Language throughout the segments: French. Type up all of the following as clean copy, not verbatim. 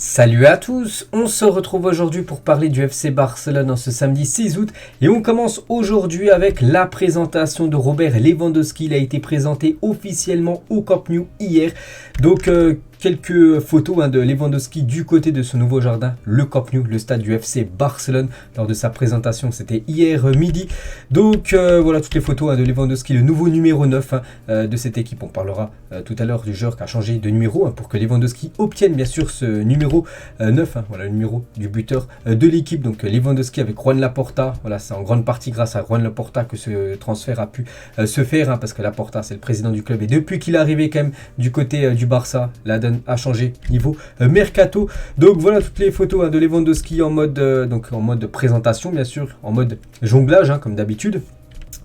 Salut à tous, on se retrouve aujourd'hui pour parler du FC Barcelone en ce samedi 6 août et on commence aujourd'hui avec la présentation de Robert Lewandowski. Il a été présenté officiellement au Camp Nou hier, donc quelques photos de Lewandowski du côté de son nouveau jardin, le Camp Nou, le stade du FC Barcelone, lors de sa présentation, c'était hier midi. Donc voilà toutes les photos de Lewandowski, le nouveau numéro 9 de cette équipe. On parlera tout à l'heure du joueur qui a changé de numéro pour que Lewandowski obtienne bien sûr ce numéro 9, voilà le numéro du buteur de l'équipe. Donc Lewandowski avec Juan Laporta, voilà, c'est en grande partie grâce à Juan Laporta que ce transfert a pu se faire, parce que Laporta c'est le président du club et depuis qu'il est arrivé quand même du côté du Barça, la donne a changé niveau mercato. Donc voilà toutes les photos de Lewandowski en mode présentation, bien sûr, en mode jonglage comme d'habitude.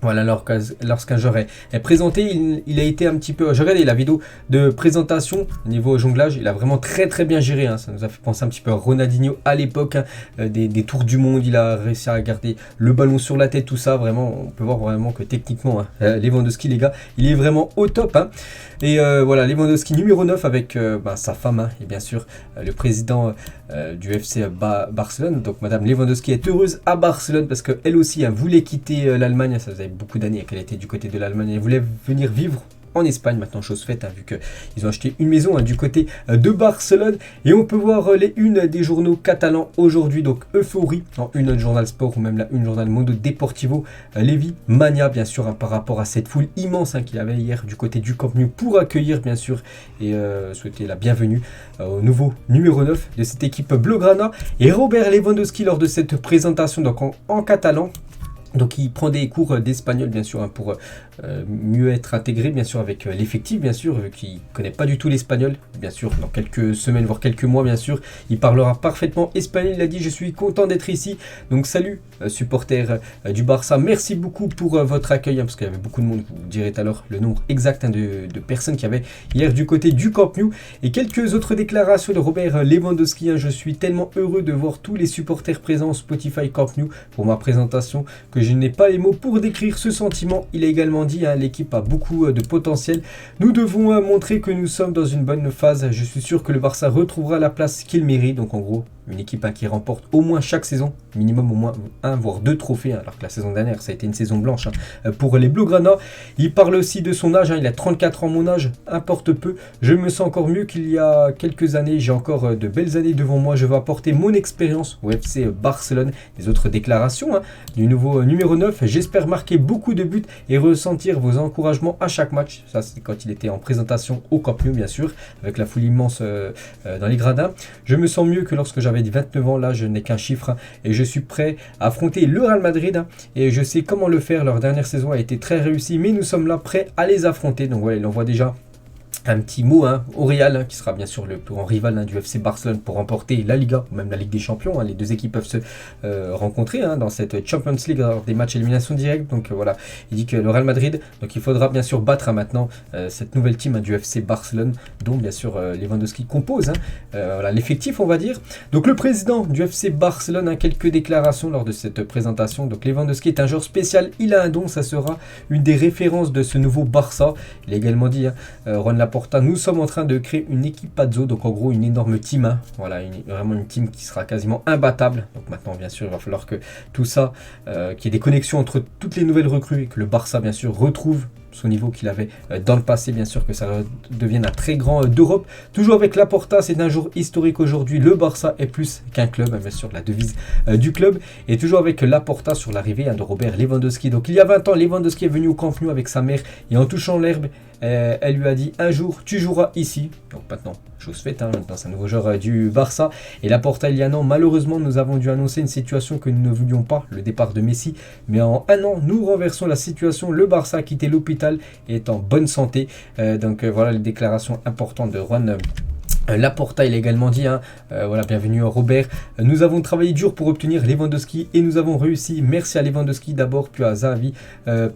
Voilà, lorsqu'un joueur est présenté, il a été un petit peu... J'ai regardé la vidéo de présentation au niveau jonglage, il a vraiment très bien géré. Ça nous a fait penser un petit peu à Ronaldinho à l'époque, des tours du monde. Il a réussi à garder le ballon sur la tête, tout ça. Vraiment, on peut voir vraiment que techniquement, Lewandowski, les gars, il est vraiment au top. Et voilà, Lewandowski numéro 9 avec sa femme et bien sûr le président du FC Barcelone. Donc Madame Lewandowski est heureuse à Barcelone parce qu'elle aussi voulait quitter l'Allemagne. Ça faisait beaucoup d'années qu'elle était du côté de l'Allemagne. Elle voulait venir vivre en Espagne, maintenant chose faite, vu qu'ils ont acheté une maison du côté de Barcelone. Et on peut voir les unes des journaux catalans aujourd'hui, donc Euphorie en une Journal Sport ou même la une Journal Mundo Deportivo, Lévi Mania bien sûr par rapport à cette foule immense qu'il y avait hier du côté du Camp Nou pour accueillir bien sûr et souhaiter la bienvenue au nouveau numéro 9 de cette équipe Blaugrana. Et Robert Lewandowski lors de cette présentation donc en catalan. Donc il prend des cours d'espagnol bien sûr pour mieux être intégré bien sûr avec l'effectif bien sûr, vu qu'il ne connaît pas du tout l'espagnol. Bien sûr dans quelques semaines voire quelques mois bien sûr il parlera parfaitement espagnol. Il a dit je suis content d'être ici. Donc salut supporters du Barça, merci beaucoup pour votre accueil parce qu'il y avait beaucoup de monde. Vous direz tout à l'heure le nombre exact de personnes qu'il y avait hier du côté du Camp Nou. Et quelques autres déclarations de Robert Lewandowski. Je suis tellement heureux de voir tous les supporters présents au Spotify Camp Nou pour ma présentation que je n'ai pas les mots pour décrire ce sentiment. Il a également dit l'équipe a beaucoup de potentiel. Nous devons montrer que nous sommes dans une bonne phase. Je suis sûr que le Barça retrouvera la place qu'il mérite. Donc en gros, une équipe qui remporte au moins chaque saison, minimum au moins 1 voire 2 trophées, alors que la saison dernière ça a été une saison blanche pour les Blaugrana. Il parle aussi de son âge, il a 34 ans, mon âge importe peu. Je me sens encore mieux qu'il y a quelques années, j'ai encore de belles années devant moi. Je vais apporter mon expérience au FC Barcelone. Des autres déclarations du nouveau numéro 9, j'espère marquer beaucoup de buts et ressentir vos encouragements à chaque match. Ça c'est quand il était en présentation au Camp Nou bien sûr, avec la foule immense dans les gradins. Je me sens mieux que lorsque j'avais 29 ans, là je n'ai qu'un chiffre et je suis prêt à affronter le Real Madrid et je sais comment le faire. Leur dernière saison a été très réussie mais nous sommes là prêts à les affronter. Donc voilà, il envoie déjà un petit mot au Real, qui sera bien sûr le plus grand rival du FC Barcelone pour remporter la Liga ou même la Ligue des Champions. Les deux équipes peuvent se rencontrer dans cette Champions League lors des matchs élimination directe. Donc voilà, il dit que le Real Madrid, donc il faudra bien sûr battre maintenant cette nouvelle team du FC Barcelone, dont bien sûr Lewandowski compose voilà l'effectif on va dire. Donc le président du FC Barcelone, quelques déclarations lors de cette présentation. Donc Lewandowski est un joueur spécial, il a un don, ça sera une des références de ce nouveau Barça. Il a également dit Juan Laporta, nous sommes en train de créer une équipazzo, donc en gros une énorme team, voilà, vraiment une team qui sera quasiment imbattable. Donc maintenant bien sûr il va falloir que tout ça, qu'il y ait des connexions entre toutes les nouvelles recrues et que le Barça bien sûr retrouve son niveau qu'il avait dans le passé, bien sûr que ça devienne un très grand d'Europe. Toujours avec Laporta, c'est un jour historique aujourd'hui. Le Barça est plus qu'un club, bien sûr la devise du club. Et toujours avec Laporta sur l'arrivée de Robert Lewandowski. Donc il y a 20 ans, Lewandowski est venu au Camp Nou avec sa mère et en touchant l'herbe, elle lui a dit un jour tu joueras ici. Donc maintenant, chose faite, maintenant c'est un nouveau joueur du Barça. Et Laporta il y a un an, malheureusement nous avons dû annoncer une situation que nous ne voulions pas, le départ de Messi. Mais en un an, nous renversons la situation. Le Barça a quitté l'hôpital et est en bonne santé. Donc voilà les déclarations importantes de Juan Laporta. Il a également dit voilà, bienvenue Robert, nous avons travaillé dur pour obtenir Lewandowski et nous avons réussi. Merci à Lewandowski d'abord, puis à Xavi,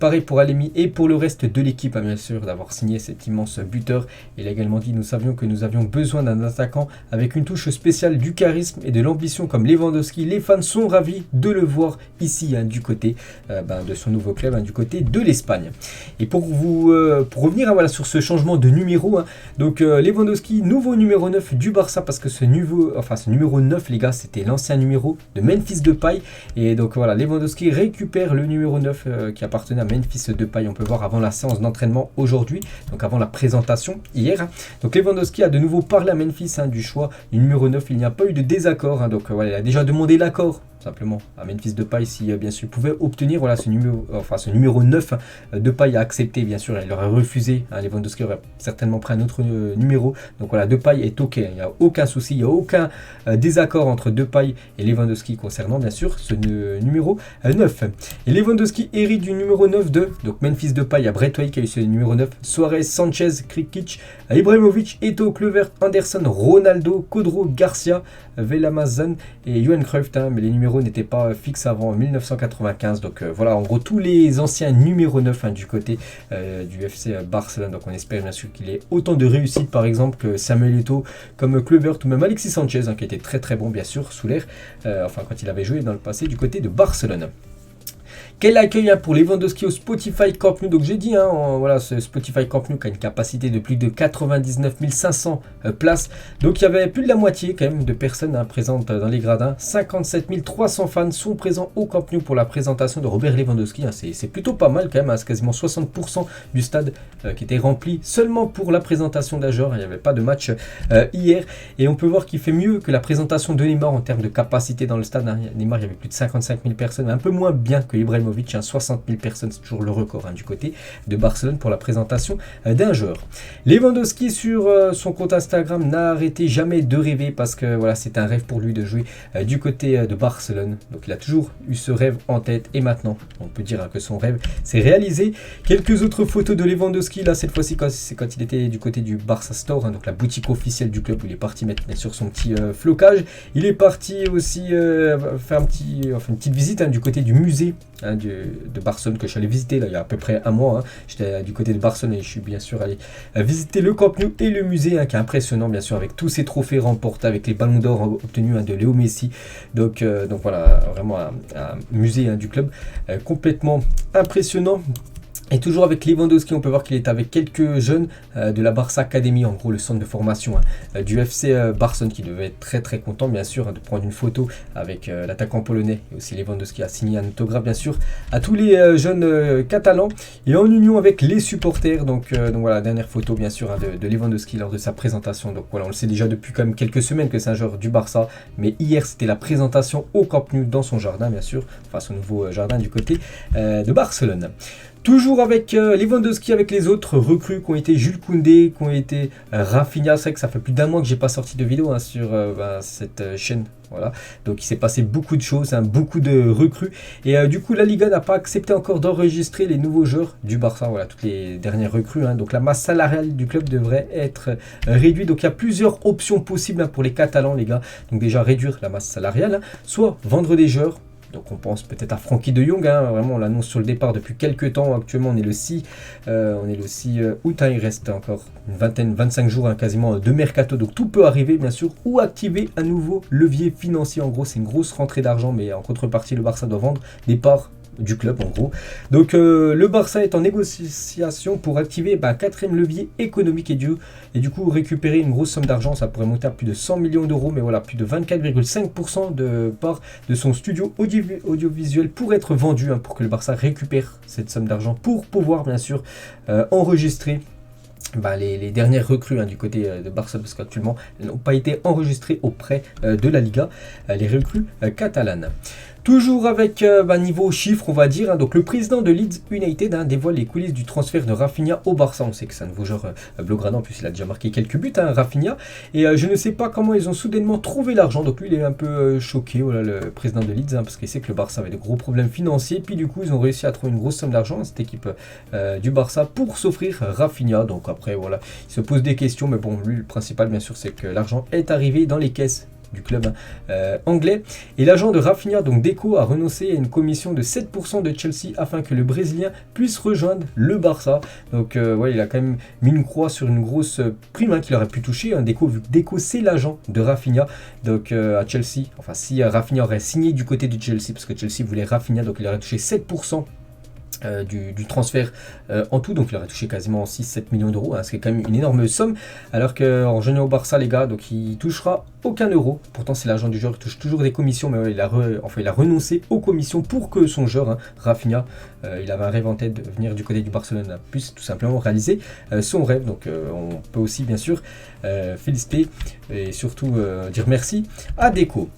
pareil pour Alemi et pour le reste de l'équipe, bien sûr, d'avoir signé cet immense buteur. Il a également dit nous savions que nous avions besoin d'un attaquant avec une touche spéciale, du charisme et de l'ambition comme Lewandowski. Les fans sont ravis de le voir ici du côté de son nouveau club, du côté de l'Espagne. Et pour revenir voilà, sur ce changement de numéro, donc Lewandowski, nouveau numéro numéro 9 du Barça parce que ce numéro 9 les gars, c'était l'ancien numéro de Memphis Depay. Et donc voilà, Lewandowski récupère le numéro 9 qui appartenait à Memphis Depay. On peut voir avant la séance d'entraînement aujourd'hui, donc avant la présentation hier. Donc Lewandowski a de nouveau parlé à Memphis du choix du numéro 9. Il n'y a pas eu de désaccord. Donc voilà, il a déjà demandé l'accord simplement à Memphis Depay si bien sûr il pouvait obtenir voilà, ce numéro 9. Depay a accepté bien sûr, il aurait refusé. Lewandowski aurait certainement pris un autre numéro. Donc voilà, Depay est ok, il n'y a aucun souci, il n'y a aucun désaccord entre Depay et Lewandowski concernant bien sûr ce numéro 9. Et Lewandowski hérite du numéro 9 de donc Memphis Depay, à Brett White qui a eu ce numéro 9, Suarez, Sanchez, Krikic, Ibrahimovic, Eto'o, Kluivert, Anderson, Ronaldo, Kodro, Garcia, Velamazan et Johan Cruyff, mais les numéros n'étaient pas fixes avant 1995. Donc voilà, en gros tous les anciens numéros 9 du côté du FC Barcelone. Donc on espère bien sûr qu'il ait autant de réussite par exemple que Samuel Eto'o, comme Kluivert ou même Alexis Sanchez qui était très très bon bien sûr sous l'air, quand il avait joué dans le passé du côté de Barcelone. Quel accueil pour Lewandowski au Spotify Camp Nou. Donc j'ai dit, voilà, ce Spotify Camp Nou qui a une capacité de plus de 99 500 places. Donc il y avait plus de la moitié quand même de personnes présentes dans les gradins. 57 300 fans sont présents au Camp Nou pour la présentation de Robert Lewandowski. C'est plutôt pas mal quand même, c'est quasiment 60% du stade qui était rempli seulement pour la présentation d'un joueur. Il n'y avait pas de match hier. Et on peut voir qu'il fait mieux que la présentation de Neymar en termes de capacité dans le stade. Neymar, il y avait plus de 55 000 personnes, un peu moins bien que Ibrahimovic. 60 000 personnes, c'est toujours le record du côté de Barcelone pour la présentation d'un joueur. Lewandowski sur son compte Instagram n'a arrêté jamais de rêver parce que voilà, c'est un rêve pour lui de jouer du côté de Barcelone. Donc il a toujours eu ce rêve en tête et maintenant on peut dire que son rêve s'est réalisé. Quelques autres photos de Lewandowski là cette fois-ci c'est quand il était du côté du Barça Store, donc la boutique officielle du club où il est parti mettre bien sûr son petit flocage. Il est parti aussi faire une petite visite du côté du musée de Barcelone que je suis allé visiter là, il y a à peu près un mois. J'étais du côté de Barcelone et je suis bien sûr allé visiter le Camp Nou et le musée qui est impressionnant bien sûr avec tous ces trophées remportés, avec les ballons d'or obtenus de Léo Messi. Donc voilà, vraiment un musée du club complètement impressionnant. Et toujours avec Lewandowski, on peut voir qu'il est avec quelques jeunes de la Barça Academy, en gros le centre de formation du FC Barcelone, qui devait être très très content bien sûr de prendre une photo avec l'attaquant polonais. Et aussi Lewandowski a signé un autographe bien sûr à tous les jeunes catalans et en union avec les supporters. Donc voilà, dernière photo bien sûr de Lewandowski lors de sa présentation. Donc voilà, on le sait déjà depuis quand même quelques semaines que c'est un joueur du Barça, mais hier c'était la présentation au Camp Nou dans son jardin bien sûr, enfin son nouveau jardin du côté de Barcelone. Toujours avec Lewandowski, avec les autres recrues qui ont été Jules Koundé, qui ont été Rafinha. C'est vrai que ça fait plus d'un mois que j'ai pas sorti de vidéo sur cette chaîne. Voilà, donc il s'est passé beaucoup de choses, beaucoup de recrues. Et du coup, la Liga n'a pas accepté encore d'enregistrer les nouveaux joueurs du Barça. Voilà, toutes les dernières recrues. Donc la masse salariale du club devrait être réduite. Donc il y a plusieurs options possibles pour les Catalans, les gars. Donc déjà réduire la masse salariale, soit vendre des joueurs. Donc on pense peut-être à Frenkie de Jong, vraiment on l'annonce sur le départ depuis quelques temps. Actuellement on est le 6 août, il reste encore une 25 jours quasiment de mercato, donc tout peut arriver bien sûr, ou activer un nouveau levier financier. En gros c'est une grosse rentrée d'argent, mais en contrepartie le Barça doit vendre des parts du club en gros. Donc le Barça est en négociation pour activer un quatrième levier économique et du coup récupérer une grosse somme d'argent. Ça pourrait monter à plus de 100 millions d'euros, mais voilà, plus de 24,5% de part de son studio audiovisuel pour être vendu, pour que le Barça récupère cette somme d'argent pour pouvoir bien sûr enregistrer les dernières recrues du côté de Barcelone, parce qu'actuellement elles n'ont pas été enregistrées auprès de la Liga, les recrues catalanes. Toujours avec niveau chiffres, on va dire. Donc le président de Leeds United dévoile les coulisses du transfert de Rafinha au Barça. On sait que c'est un nouveau joueur blaugrana, en plus il a déjà marqué quelques buts, Rafinha. Et je ne sais pas comment ils ont soudainement trouvé l'argent. Donc lui il est un peu choqué, voilà, le président de Leeds, parce qu'il sait que le Barça avait de gros problèmes financiers. Puis du coup ils ont réussi à trouver une grosse somme d'argent, cette équipe du Barça, pour s'offrir Rafinha. Donc après voilà, il se pose des questions, mais bon, lui le principal bien sûr c'est que l'argent est arrivé dans les caisses du club anglais. Et l'agent de Rafinha, donc Deco, a renoncé à une commission de 7% de Chelsea afin que le Brésilien puisse rejoindre le Barça. Donc il a quand même mis une croix sur une grosse prime qu'il aurait pu toucher. Deco, vu que Deco c'est l'agent de Rafinha, donc à Chelsea, enfin si Rafinha aurait signé du côté de Chelsea, parce que Chelsea voulait Rafinha, donc il aurait touché 7% du transfert en tout, donc il aurait touché quasiment 6-7 millions d'euros, hein, ce qui est quand même une énorme somme, alors qu'en jeune au Barça, les gars, donc il touchera aucun euro. Pourtant c'est l'agent du joueur, il touche toujours des commissions, mais ouais, il a renoncé aux commissions pour que son joueur, hein, Rafinha, il avait un rêve en tête de venir du côté du Barcelone, puisse tout simplement réaliser son rêve. Donc on peut aussi bien sûr féliciter et surtout dire merci à Deco.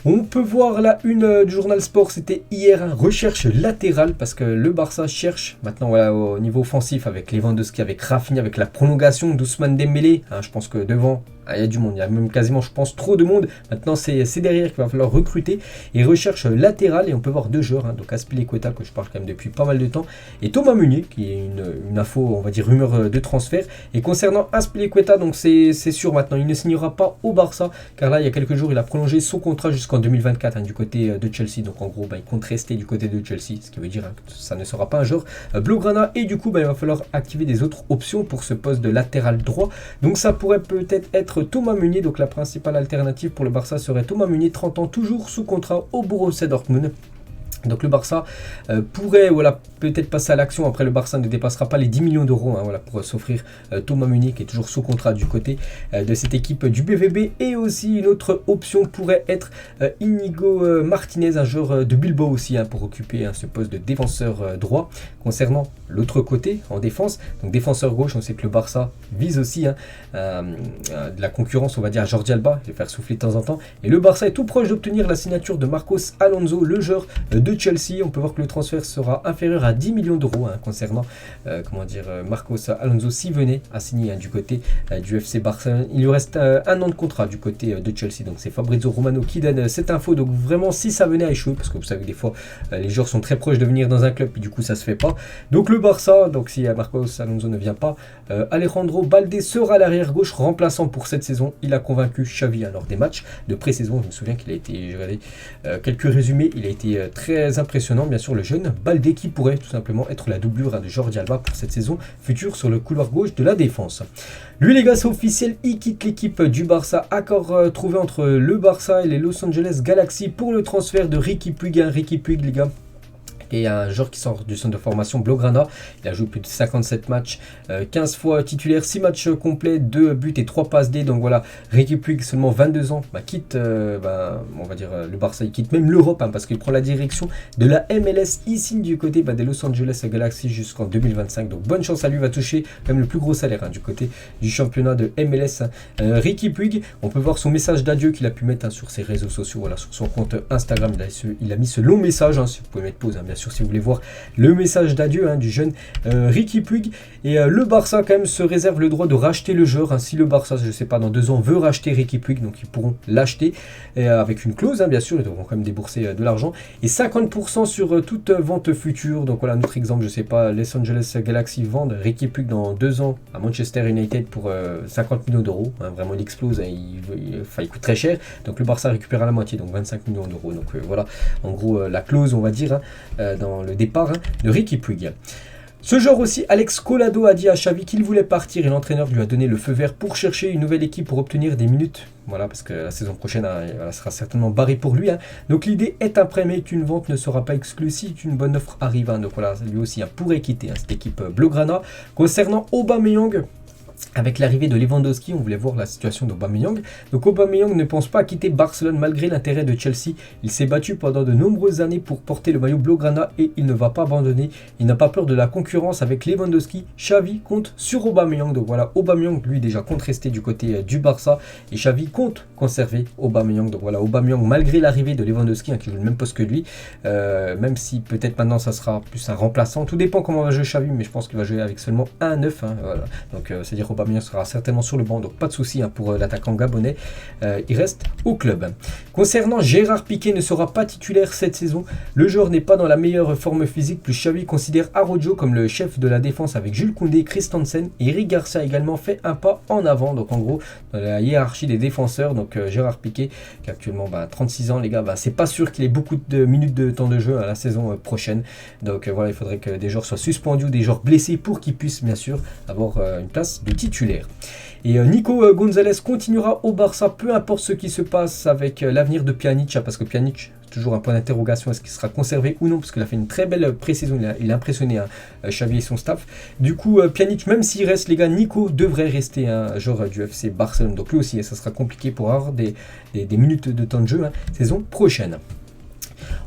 On peut voir la une du journal Sport, c'était hier, hein, recherche latérale, parce que le Barça cherche maintenant, voilà, au niveau offensif avec Lewandowski, avec Rafinha, avec la prolongation d'Ousmane Dembélé, hein, je pense que devant, il y a du monde, il y a même quasiment, je pense, trop de monde. Maintenant, c'est derrière qu'il va falloir recruter. Et recherche latérale, et on peut voir deux joueurs, hein, donc Azpilicueta, que je parle quand même depuis pas mal de temps, et Thomas Meunier, qui est une info, on va dire, rumeur de transfert. Et concernant Azpilicueta, donc c'est sûr maintenant, il ne signera pas au Barça, car là, il y a quelques jours, il a prolongé son contrat jusqu'en 2024, hein, du côté de Chelsea. Donc en gros, il compte rester du côté de Chelsea, ce qui veut dire, hein, que ça ne sera pas un joueur Blaugrana. Et du coup, il va falloir activer des autres options pour ce poste de latéral droit. Donc ça pourrait peut-être être Thomas Meunier, donc la principale alternative pour le Barça serait Thomas Meunier, 30 ans, toujours sous contrat au Borussia Dortmund. Donc le Barça pourrait peut-être passer à l'action. Après, le Barça ne dépassera pas les 10 millions d'euros, hein, pour s'offrir Thomas Meunier, qui est toujours sous contrat du côté de cette équipe du BVB. Et aussi une autre option pourrait être Inigo Martinez, un joueur de Bilbao aussi, hein, pour occuper, hein, ce poste de défenseur droit. Concernant l'autre côté en défense, donc défenseur gauche, on sait que le Barça vise aussi, hein, de la concurrence, on va dire, à Jordi Alba, il va faire souffler de temps en temps. Et le Barça est tout proche d'obtenir la signature de Marcos Alonso, le joueur de Chelsea. On peut voir que le transfert sera inférieur à 10 millions d'euros, hein, concernant Marcos Alonso, s'il venait à signer, hein, du côté du FC Barcelone. Il lui reste un an de contrat du côté de Chelsea. Donc c'est Fabrizio Romano qui donne cette info. Donc vraiment, si ça venait à échouer, parce que vous savez que des fois les joueurs sont très proches de venir dans un club et du coup ça se fait pas. Donc le Barça, donc si Marcos Alonso ne vient pas, Alejandro Balde sera l'arrière gauche remplaçant pour cette saison. Il a convaincu Xavi, hein, lors des matchs de pré-saison. Je me souviens qu'il a été, j'ai regardé quelques résumés, il a été très impressionnant, bien sûr, le jeune Balde, qui pourrait tout simplement être la doublure, hein, de Jordi Alba pour cette saison future sur le couloir gauche de la défense. Lui, les gars, c'est officiel, il quitte l'équipe du Barça. Accord trouvé entre le Barça et les Los Angeles Galaxy pour le transfert de Riqui Puig. Riqui Puig, les gars, et un joueur qui sort du centre de formation Blaugrana. Il a joué plus de 57 matchs, 15 fois titulaire, 6 matchs complets, 2 buts et 3 passes D. Donc voilà, Riqui Puig, seulement 22 ans, quitte, on va dire, le Barça, il quitte même l'Europe, hein, parce qu'il prend la direction de la MLS. Il signe du côté des Los Angeles Galaxy jusqu'en 2025. Donc bonne chance à lui, va toucher même le plus gros salaire, hein, du côté du championnat de MLS. Riqui Puig, on peut voir son message d'adieu qu'il a pu mettre, hein, sur ses réseaux sociaux, voilà, sur son compte Instagram. Il a mis ce long message, hein, si vous pouvez mettre pause, hein, bien sûr, si vous voulez voir le message d'adieu, hein, du jeune Riqui Puig. Et le Barça quand même se réserve le droit de racheter le joueur, hein. Si le Barça, je ne sais pas, dans 2 ans veut racheter Riqui Puig, donc ils pourront l'acheter avec une clause, hein, bien sûr, ils devront quand même débourser de l'argent, et 50% sur toute vente future. Donc voilà, notre exemple, je ne sais pas, Los Angeles Galaxy vendent Riqui Puig dans 2 ans à Manchester United pour 50 millions d'euros, hein, vraiment il explose, hein, il coûte très cher. Donc le Barça récupère la moitié, donc 25 millions d'euros. Donc voilà, en gros, la clause, on va dire, hein, dans le départ, hein, de Riqui Puig. Ce joueur aussi, Alex Collado, a dit à Xavi qu'il voulait partir et l'entraîneur lui a donné le feu vert pour chercher une nouvelle équipe pour obtenir des minutes. Voilà, parce que la saison prochaine, hein, sera certainement barrée pour lui, hein. Donc l'idée est un prêt, mais qu'une vente ne sera pas exclue si une bonne offre arrive, hein. Donc voilà, lui aussi, hein, pourrait quitter, hein, cette équipe Blaugrana. Concernant Aubameyang, avec l'arrivée de Lewandowski, on voulait voir la situation d'Aubameyang. Donc Aubameyang ne pense pas quitter Barcelone malgré l'intérêt de Chelsea. Il s'est battu pendant de nombreuses années pour porter le maillot Blaugrana et il ne va pas abandonner. Il n'a pas peur de la concurrence avec Lewandowski. Xavi compte sur Aubameyang. Donc voilà, Aubameyang, lui, déjà compte rester du côté du Barça et Xavi compte conserver Aubameyang. Donc voilà, Aubameyang, malgré l'arrivée de Lewandowski, hein, qui joue le même poste que lui, même si peut-être maintenant ça sera plus un remplaçant. Tout dépend comment va jouer Xavi, mais je pense qu'il va jouer avec seulement un 9. Hein, voilà. Donc c'est-à-dire Aubameyang sera certainement sur le banc, donc pas de souci, hein, pour l'attaquant gabonais. Il reste au club. Concernant Gérard Piqué, ne sera pas titulaire cette saison. Le joueur n'est pas dans la meilleure forme physique, plus Xavi considère Araujo comme le chef de la défense avec Jules Koundé, Christensen et Eric Garcia également fait un pas en avant. Donc en gros, dans la hiérarchie des défenseurs, donc Gérard Piqué, qui a actuellement 36 ans, les gars, c'est pas sûr qu'il ait beaucoup de minutes de temps de jeu à la saison prochaine. Donc voilà, il faudrait que des joueurs soient suspendus ou des joueurs blessés pour qu'ils puissent bien sûr avoir une place de titulaire. Et Nico Gonzalez continuera au Barça, peu importe ce qui se passe avec l'avenir de Pjanic, parce que Pjanic, toujours un point d'interrogation, est-ce qu'il sera conservé ou non, parce qu'il a fait une très belle pré-saison, il a impressionné Xavi et son staff. Du coup, Pjanic, même s'il reste, les gars, Nico devrait rester un joueur du FC Barcelone, donc lui aussi, ça sera compliqué pour avoir des minutes de temps de jeu saison prochaine.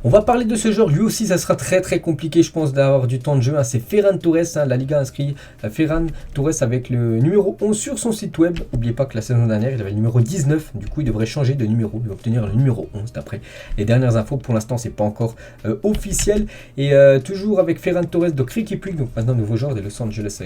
On va parler de ce joueur, lui aussi ça sera très compliqué je pense d'avoir du temps de jeu, c'est Ferran Torres, la Liga a inscrit Ferran Torres avec le numéro 11 sur son site web. N'oubliez pas que la saison dernière il avait le numéro 19, du coup il devrait changer de numéro, il va obtenir le numéro 11 d'après les dernières infos. Pour l'instant c'est pas encore officiel, et toujours avec Ferran Torres, donc Riqui Puig, donc maintenant nouveau joueur de Los Angeles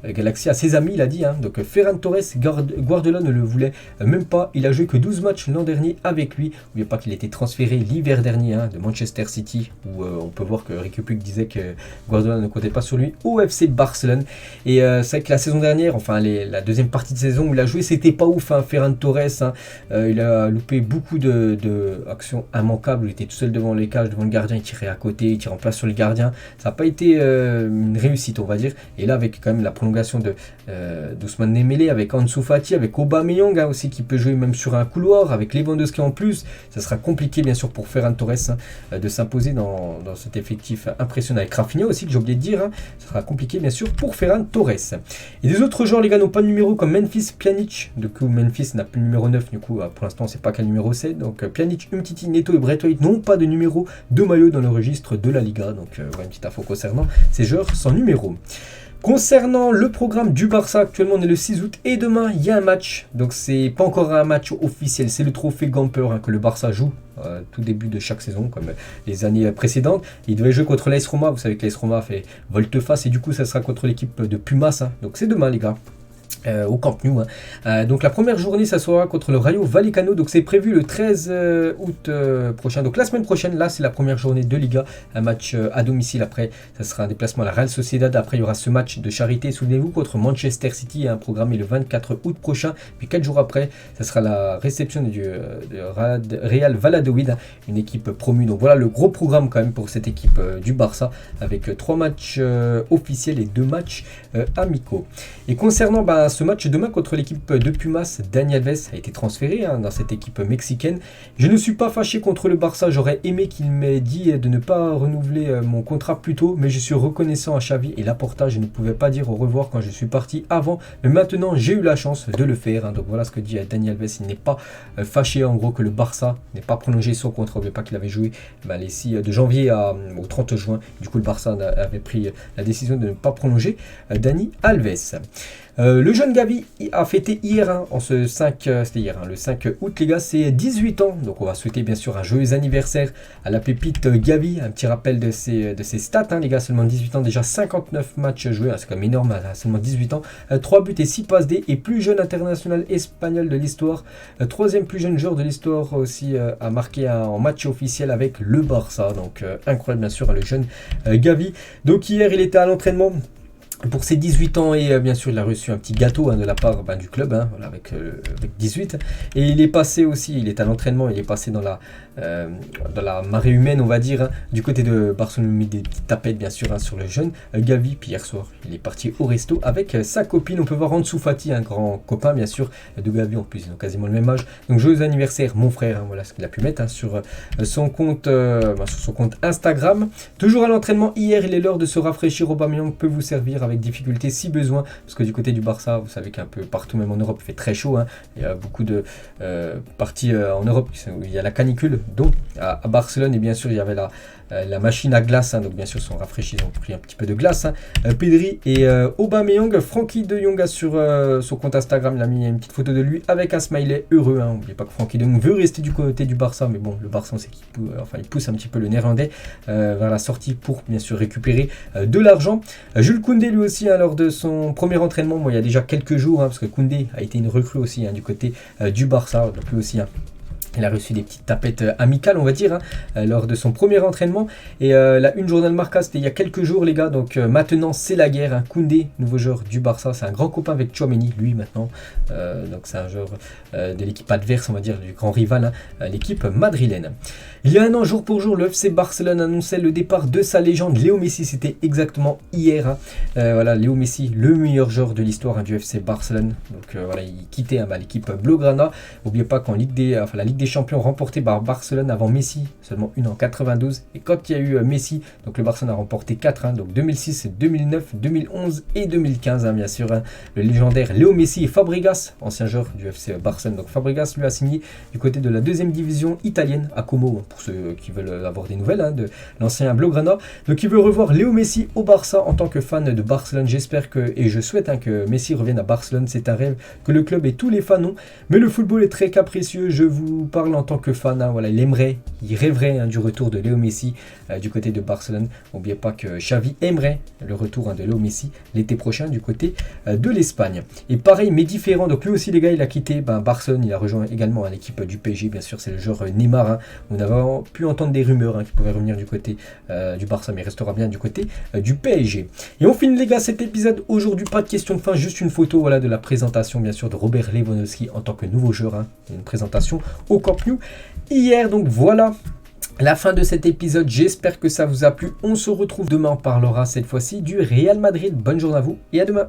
Galaxy, à ses amis il a dit, donc Ferran Torres, Guardiola ne le voulait même pas, il a joué que 12 matchs l'an dernier avec lui. N'oubliez pas qu'il a été transféré l'hiver dernier de Manchester City, où on peut voir que Riqui Puig disait que Guardiola ne comptait pas sur lui, au FC Barcelone. Et c'est vrai que la saison dernière, enfin la deuxième partie de saison où il a joué, c'était pas ouf, Ferran Torres, il a loupé beaucoup de actions immanquables, il était tout seul devant les cages, devant le gardien, il tirait à côté, il tirait en place sur le gardien, ça n'a pas été une réussite on va dire. Et là avec quand même la prolongation d'Ousmane Dembélé, avec Ansu Fati, avec Aubameyang aussi qui peut jouer même sur un couloir, avec Lewandowski en plus, ça sera compliqué bien sûr pour Ferran Torres de s'imposer dans cet effectif impressionnant, avec Rafinha aussi que j'ai oublié de dire, ça sera compliqué bien sûr pour Ferran Torres. Et des autres joueurs les gars n'ont pas de numéro, comme Memphis, Pjanic, du coup Memphis n'a plus le numéro 9, du coup pour l'instant c'est pas quel numéro c'est, donc Pjanic, Umtiti, Neto et Braithwaite n'ont pas de numéro de maillot dans le registre de la Liga, donc voilà une petite info concernant ces joueurs sans numéro. Concernant le programme du Barça, actuellement on est le 6 août et demain il y a un match, donc c'est pas encore un match officiel, c'est le trophée Gamper que le Barça joue tout début de chaque saison comme les années précédentes. Il devait jouer contre l'AS Roma, vous savez que l'AS Roma fait volte-face et du coup ça sera contre l'équipe de Pumas, donc c'est demain les gars. Au Camp Nou. Donc la première journée ça sera contre le Rayo Vallecano, donc c'est prévu le 13 août prochain, donc la semaine prochaine. Là c'est la première journée de Liga, un match à domicile, après ça sera un déplacement à la Real Sociedad, après il y aura ce match de charité, souvenez-vous, contre Manchester City, programmé le 24 août prochain, puis 4 jours après ça sera la réception du Real Valladolid, une équipe promue. Donc voilà le gros programme quand même pour cette équipe du Barça, avec 3 matchs officiels et 2 matchs amicaux. Et concernant ce match demain contre l'équipe de Pumas, Dani Alves a été transféré dans cette équipe mexicaine. Je ne suis pas fâché contre le Barça, j'aurais aimé qu'il m'ait dit de ne pas renouveler mon contrat plus tôt, mais je suis reconnaissant à Xavi et Laporta, je ne pouvais pas dire au revoir quand je suis parti avant, mais maintenant j'ai eu la chance de le faire. Donc voilà ce que dit Dani Alves, il n'est pas fâché en gros que le Barça n'ait pas prolongé son contrat. N'oubliez pas qu'il avait joué les 6 de janvier au 30 juin, du coup le Barça avait pris la décision de ne pas prolonger Dani Alves. Le jeune Gavi a fêté hier, en ce 5, c'était hier, le 5 août les gars, c'est 18 ans. Donc on va souhaiter bien sûr un joyeux anniversaire à la pépite Gavi. Un petit rappel de ses stats les gars, seulement 18 ans, déjà 59 matchs joués, c'est quand même énorme, seulement 18 ans. 3 buts et 6 passes D, et plus jeune international espagnol de l'histoire. Troisième plus jeune joueur de l'histoire aussi à marquer en match officiel avec le Barça. Donc incroyable bien sûr le jeune Gavi. Donc hier il était à l'entraînement pour ses 18 ans, et bien sûr il a reçu un petit gâteau de la part du club, voilà, avec 18, et il est passé aussi, il est à l'entraînement, il est passé dans la marée humaine on va dire, du côté de Barcelone, mis des petites tapettes bien sûr sur le jeune Gavi. Puis hier soir il est parti au resto avec sa copine. On peut voir Ansu Fati, un grand copain bien sûr de Gavi, en plus ils ont quasiment le même âge. Donc joyeux anniversaire mon frère, voilà ce qu'il a pu mettre sur son compte Instagram. Toujours à l'entraînement hier, il est l'heure de se rafraîchir. Aubameyang peut vous servir avec difficulté si besoin, parce que du côté du Barça vous savez qu'un peu partout, même en Europe, il fait très chaud, il y a beaucoup de parties en Europe où il y a la canicule, donc à Barcelone, et bien sûr il y avait la machine à glace, donc bien sûr sont rafraîchis, ils ont pris un petit peu de glace. Pedri et Aubameyang. Frankie de Jong sur son compte Instagram, il a mis une petite photo de lui avec un smiley heureux. N'oubliez pas que Frankie de Jong veut rester du côté du Barça, mais bon, le Barça on sait qu'il pousse un petit peu le néerlandais vers la sortie pour bien sûr récupérer de l'argent. Jules Koundé lui aussi, lors de son premier entraînement, il y a déjà quelques jours, parce que Koundé a été une recrue aussi du côté du Barça, donc lui aussi il a reçu des petites tapettes amicales on va dire lors de son premier entraînement. Et la une journal Marca, c'était il y a quelques jours les gars, donc maintenant c'est la guerre. Koundé, nouveau joueur du Barça, c'est un grand copain avec Tchouaméni lui maintenant, donc c'est un joueur de l'équipe adverse on va dire, du grand rival, l'équipe madrilène. Il y a un an jour pour jour, le FC Barcelone annonçait le départ de sa légende Léo Messi, c'était exactement hier. Voilà, Léo Messi, le meilleur joueur de l'histoire du FC Barcelone, donc voilà, il quittait l'équipe Blaugrana. N'oubliez pas qu'en la Ligue des Champions remportée par Barcelone avant Messi, seulement une en 92. Et quand il y a eu Messi, donc le Barcelone a remporté 4, donc 2006, 2009, 2011 et 2015, bien sûr. Le légendaire Léo Messi et Fabregas, ancien joueur du FC Barcelone. Donc Fabregas lui a signé du côté de la deuxième division italienne, à Como, pour ceux qui veulent avoir des nouvelles de l'ancien Blaugrana. Donc il veut revoir Léo Messi au Barça en tant que fan de Barcelone. J'espère et je souhaite que Messi revienne à Barcelone. C'est un rêve que le club et tous les fans ont. Mais le football est très capricieux. Je vous parle en tant que fan. Voilà, il rêverait du retour de Léo Messi du côté de Barcelone. N'oubliez pas que Xavi aimerait le retour de Léo Messi l'été prochain du côté de l'Espagne. Et pareil, mais différent. Donc lui aussi, les gars, il a quitté Barcelone. Il a rejoint également l'équipe du PSG. Bien sûr, c'est le joueur Neymar. On avait pu entendre des rumeurs qui pouvaient revenir du côté du Barça, mais il restera bien du côté du PSG. Et on finit, les gars, cet épisode aujourd'hui. Pas de question de fin, juste une photo de la présentation, bien sûr, de Robert Lewandowski en tant que nouveau joueur. Une présentation au Camp Nou hier. Donc voilà la fin de cet épisode. J'espère que ça vous a plu. On se retrouve demain. On parlera cette fois-ci du Real Madrid. Bonne journée à vous et à demain.